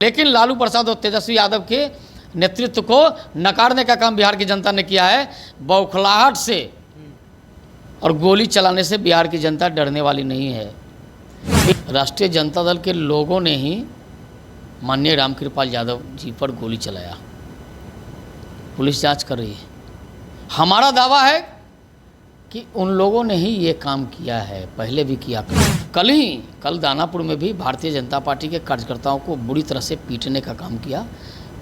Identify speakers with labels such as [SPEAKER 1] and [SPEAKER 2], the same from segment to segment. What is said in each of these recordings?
[SPEAKER 1] लेकिन लालू प्रसाद और तेजस्वी यादव के नेतृत्व को नकारने का काम बिहार की जनता ने किया है। बौखलाहट से और गोली चलाने से बिहार की जनता डरने वाली नहीं है। राष्ट्रीय जनता दल के लोगों ने ही माननीय रामकृपाल यादव जी पर गोली चलाया। पुलिस जांच कर रही है। हमारा दावा है कि उन लोगों ने ही ये काम किया है, पहले भी किया। कल दानापुर में भी भारतीय जनता पार्टी के कार्यकर्ताओं को बुरी तरह से पीटने का काम किया।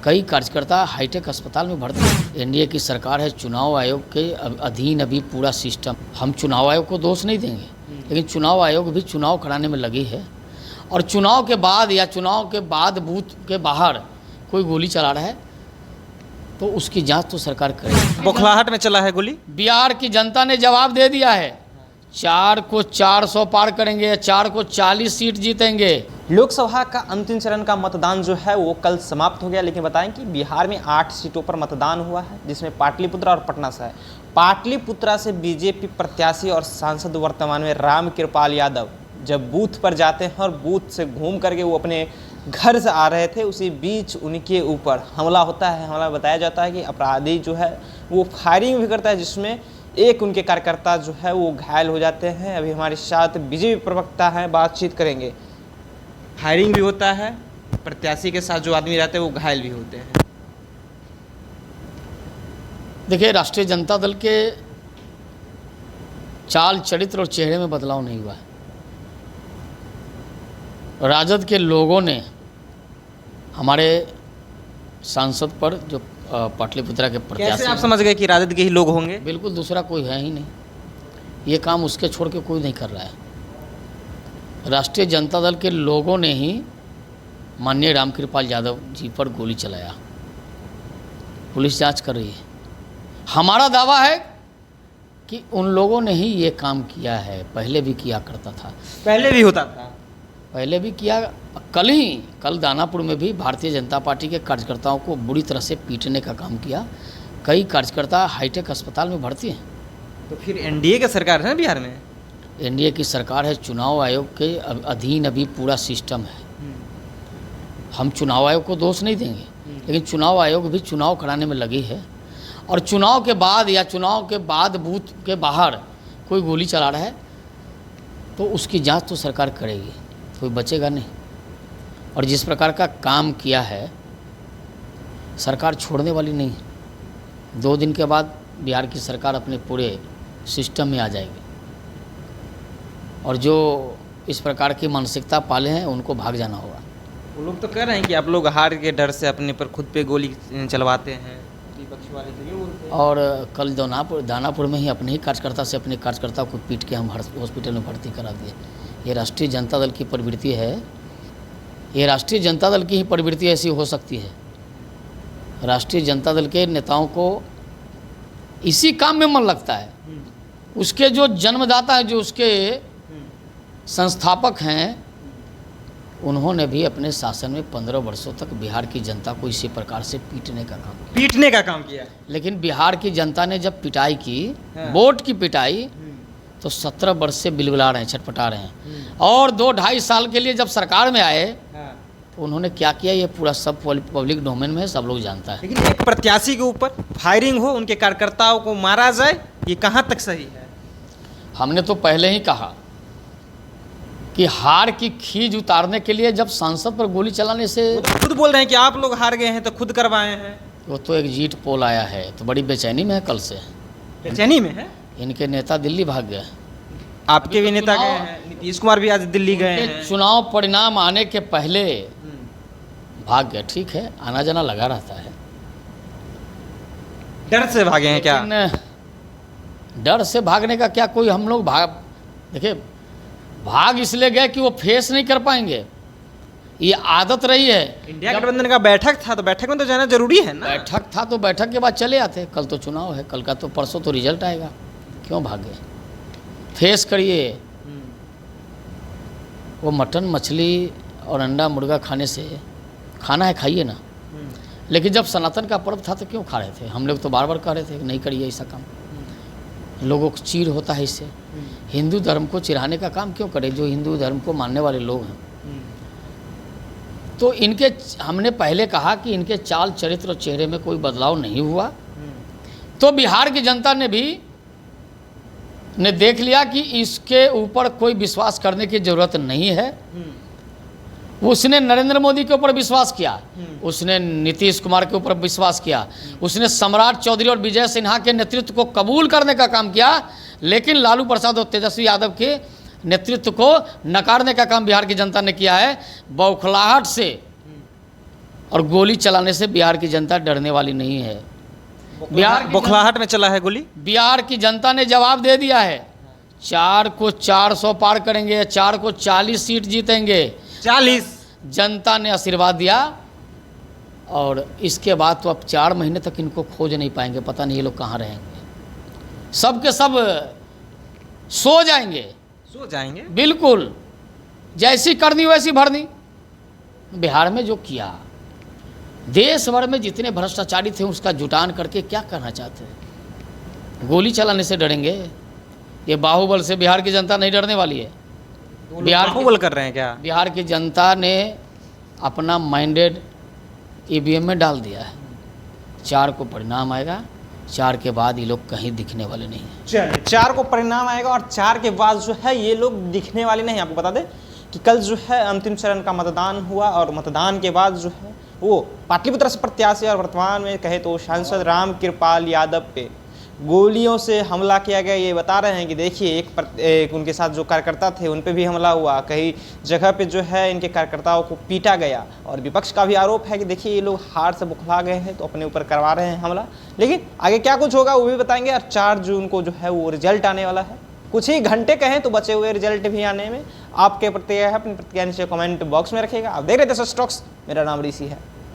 [SPEAKER 1] कई कार्यकर्ता हाईटेक अस्पताल में भर्ती। एनडीए की सरकार है, चुनाव आयोग के अधीन अभी पूरा सिस्टम। हम चुनाव आयोग को दोष नहीं देंगे, लेकिन चुनाव आयोग भी चुनाव कराने में लगी है। और चुनाव के बाद या चुनाव के बाद बूथ के बाहर कोई गोली चला रहा है तो उसकी जांच तो सरकार करेगी।
[SPEAKER 2] बौखलाहट में चला है गोली।
[SPEAKER 1] बिहार की जनता ने जवाब दे दिया है। 4 को 400 पार करेंगे, 4 को 40 सीट जीतेंगे।
[SPEAKER 2] लोकसभा का अंतिम चरण का मतदान जो है वो कल समाप्त हो गया, लेकिन बताएं कि बिहार में 8 सीटों पर मतदान हुआ है, जिसमें पाटलिपुत्रा और पटना से है। पाटलिपुत्रा से बीजेपी प्रत्याशी और सांसद वर्तमान में रामकृपाल यादव जब बूथ पर जाते हैं और बूथ से घूम करके वो अपने घर से आ रहे थे, उसी बीच उनके ऊपर हमला होता है। हमला बताया जाता है कि अपराधी जो है वो फायरिंग भी करता है, जिसमें एक उनके कार्यकर्ता जो है वो घायल हो जाते हैं। अभी हमारे साथ बीजेपी प्रवक्ता हैं, बातचीत करेंगे। फायरिंग भी होता है, प्रत्याशी के साथ जो आदमी रहते हैं वो घायल भी होते हैं।
[SPEAKER 1] देखिए, राष्ट्रीय जनता दल के चाल चरित्र और चेहरे में बदलाव नहीं हुआ है। राजद के लोगों ने हमारे सांसद पर जो पाटलिपुत्रा के प्रत्याशी,
[SPEAKER 2] कैसे आप समझ गए कि राजद के ही लोग होंगे?
[SPEAKER 1] बिल्कुल, दूसरा कोई है ही नहीं। ये काम उसके छोड़ के कोई नहीं कर रहा है। राष्ट्रीय जनता दल के लोगों ने ही माननीय रामकृपाल यादव जी पर गोली चलाया। पुलिस जांच कर रही है। हमारा दावा है कि उन लोगों ने ही ये काम किया है, पहले भी किया करता था।
[SPEAKER 2] पहले भी होता था,
[SPEAKER 1] पहले भी किया। कल दानापुर में भी भारतीय जनता पार्टी के कार्यकर्ताओं को बुरी तरह से पीटने का काम किया। कई कार्यकर्ता हाईटेक अस्पताल में भर्ती हैं।
[SPEAKER 2] तो फिर एनडीए की सरकार है ना बिहार में।
[SPEAKER 1] एनडीए की सरकार है, चुनाव आयोग के अधीन अभी पूरा सिस्टम है। हम चुनाव आयोग को दोष नहीं देंगे, लेकिन चुनाव आयोग भी चुनाव कराने में लगी है। और चुनाव के बाद या चुनाव के बाद बूथ के बाहर कोई गोली चला रहा है तो उसकी जांच तो सरकार करेगी, कोई बचेगा नहीं। और जिस प्रकार का काम किया है, सरकार छोड़ने वाली नहीं है। 2 दिन के बाद बिहार की सरकार अपने पूरे सिस्टम में आ जाएगी। और जो इस प्रकार की मानसिकता पाले हैं उनको भाग जाना होगा।
[SPEAKER 2] वो लोग तो कह रहे हैं कि आप लोग हार के डर से अपने पर खुद पे गोली चलवाते हैं, विपक्ष वाले तो ये बोलते हैं। और
[SPEAKER 1] कल दानापुर में ही अपने ही कार्यकर्ता से अपने कार्यकर्ता को पीट के हम हॉस्पिटल में भर्ती करा दिए। ये राष्ट्रीय जनता दल की प्रवृत्ति है। ये राष्ट्रीय जनता दल की ही प्रवृत्ति ऐसी हो सकती है। राष्ट्रीय जनता दल के नेताओं को इसी काम में मन लगता है। उसके जो जन्मदाता हैं, जो उसके संस्थापक हैं, उन्होंने भी अपने शासन में 15 वर्षों तक बिहार की जनता को इसी प्रकार से पीटने का काम किया। लेकिन बिहार की जनता ने जब पिटाई की, वोट की पिटाई, तो 17 वर्ष से बिलबिला रहे हैं, छटपटा रहे हैं। और 2-2.5 साल के लिए जब सरकार में आए तो उन्होंने क्या किया, ये पूरा सब पब्लिक डोमेन में है, सब लोग जानता है।
[SPEAKER 2] लेकिन एक प्रत्याशी के ऊपर फायरिंग हो, उनके कार्यकर्ताओं को मारा जाए, ये कहाँ तक सही है?
[SPEAKER 1] हमने तो पहले ही कहा कि हार की खीज उतारने के लिए जब सांसद पर गोली चलाने से,
[SPEAKER 2] वो तो खुद बोल रहे हैं कि आप लोग हार गए हैं तो खुद करवाए हैं।
[SPEAKER 1] वो तो एक जीट पोल आया है, तो बड़ी बेचैनी में है। कल से
[SPEAKER 2] बेचैनी में है।
[SPEAKER 1] इनके नेता दिल्ली भाग गए।
[SPEAKER 2] आपके भी नेता गए हैं, नीतीश कुमार भी आज दिल्ली गए हैं।
[SPEAKER 1] चुनाव परिणाम आने के पहले भाग गए। ठीक है, आना जाना लगा रहता है।
[SPEAKER 2] डर से भागे हैं क्या?
[SPEAKER 1] डर से भागने का क्या, कोई हम लोग देखिए, भाग इसलिए गए कि वो फेस नहीं कर पाएंगे। ये आदत रही है।
[SPEAKER 2] इंडिया गठबंधन का बैठक था, तो बैठक में तो जाना जरूरी है ना।
[SPEAKER 1] बैठक था तो बैठक के बाद चले आते। कल तो चुनाव है, कल का तो परसों तो रिजल्ट आएगा। क्यों भागे? फेस करिए। वो मटन मछली और अंडा मुर्गा खाने से, खाना है खाइए ना। लेकिन जब सनातन का पर्व था तो क्यों खा रहे थे? हम लोग तो बार बार कह रहे थे नहीं करिए ऐसा काम। लोगों को चीड़ होता है इससे। हिंदू धर्म को चिढ़ाने का काम क्यों करें जो हिंदू धर्म को मानने वाले लोग हैं। तो इनके, हमने पहले कहा कि इनके चाल चरित्र और चेहरे में कोई बदलाव नहीं हुआ। तो बिहार की जनता ने देख लिया कि इसके ऊपर कोई विश्वास करने की जरूरत नहीं है। उसने नरेंद्र मोदी के ऊपर विश्वास किया, उसने नीतीश कुमार के ऊपर विश्वास किया, उसने सम्राट चौधरी और विजय सिन्हा के नेतृत्व को कबूल करने का काम किया, लेकिन लालू प्रसाद और तेजस्वी यादव के नेतृत्व को नकारने का काम बिहार की जनता ने किया है। बौखलाहट से और गोली चलाने से बिहार की जनता डरने वाली नहीं है।
[SPEAKER 2] बौखलाहट में चला है गोली।
[SPEAKER 1] बिहार की जनता ने जवाब दे दिया है, 4 को 400 पार करेंगे, 4 को 40 सीट जीतेंगे।
[SPEAKER 2] 40
[SPEAKER 1] जनता ने आशीर्वाद दिया, और इसके बाद तो अब 4 महीने तक इनको खोज नहीं पाएंगे, पता नहीं ये लोग कहाँ रहेंगे। सब के सब सो जाएंगे, बिल्कुल जैसी करनी वैसी भरनी। बिहार में जो किया, देश भर में जितने भ्रष्टाचारी थे उसका जुटान करके क्या करना चाहते हैं? गोली चलाने से डरेंगे? ये बाहुबल से बिहार की जनता नहीं डरने वाली है।
[SPEAKER 2] बाहुबल कर रहे हैं क्या?
[SPEAKER 1] बिहार की जनता ने अपना माइंडेड ईवीएम में डाल दिया है। 4 को परिणाम आएगा, 4 के बाद ये लोग कहीं दिखने वाले नहीं हैं।
[SPEAKER 2] चलिए, 4 को परिणाम आएगा और 4 के बाद जो है ये लोग दिखने वाले नहीं। आपको बता दें कि कल जो है अंतिम चरण का मतदान हुआ, और मतदान के बाद जो है वो पाटलिपुत्र से प्रत्याशी और वर्तमान में कहे तो सांसद रामकृपाल यादव पे गोलियों से हमला किया गया। ये बता रहे हैं कि देखिए एक उनके साथ जो कार्यकर्ता थे उन पे भी हमला हुआ, कई जगह पे जो है इनके कार्यकर्ताओं को पीटा गया। और विपक्ष का भी आरोप है कि देखिए ये लोग हार से बुखला गए हैं तो अपने ऊपर करवा रहे हैं हमला। लेकिन आगे क्या कुछ होगा वो भी बताएंगे। और 4 जून को जो है वो रिजल्ट आने वाला है, कुछ ही घंटे कहें तो बचे हुए रिजल्ट भी आने में। आपके प्रतिक्रिया है, अपनी प्रतिक्रिया नीचे कमेंट बॉक्स में रखिएगा। आप देख रहे थे स्टॉक्स, मेरा नाम ऋषि है।